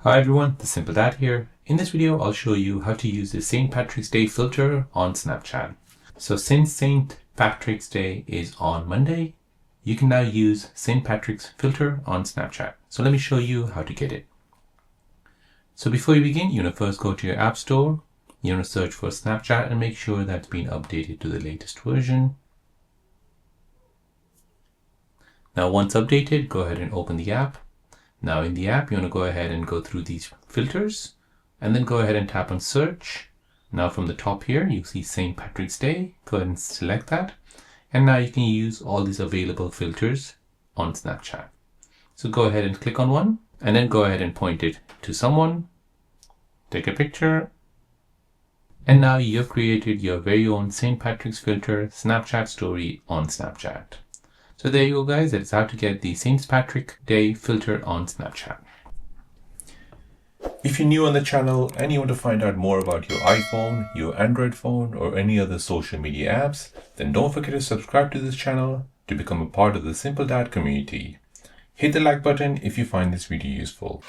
Hi everyone, the Simple Dad here. In this video, I'll show you how to use the St. Patrick's Day filter on Snapchat. So since St. Patrick's Day is on Monday, you can now use St. Patrick's filter on Snapchat. So let me show you how to get it. So before you begin, you want to first go to your app store. You want to search for Snapchat and make sure that's been updated to the latest version. Now once updated, go ahead and open the app. Now in the app, you want to go ahead and go through these filters and then go ahead and tap on search. Now from the top here, you see St. Patrick's Day. Go ahead and select that. And now you can use all these available filters on Snapchat. So go ahead and click on one and then go ahead and point it to someone. Take a picture. And now you've created your very own St. Patrick's filter Snapchat story on Snapchat. So there you go guys, that's how to get the St. Patrick's Day filter on Snapchat. If you're new on the channel and you want to find out more about your iPhone, your Android phone or any other social media apps, then don't forget to subscribe to this channel to become a part of the Simple Dad community. Hit the like button if you find this video useful.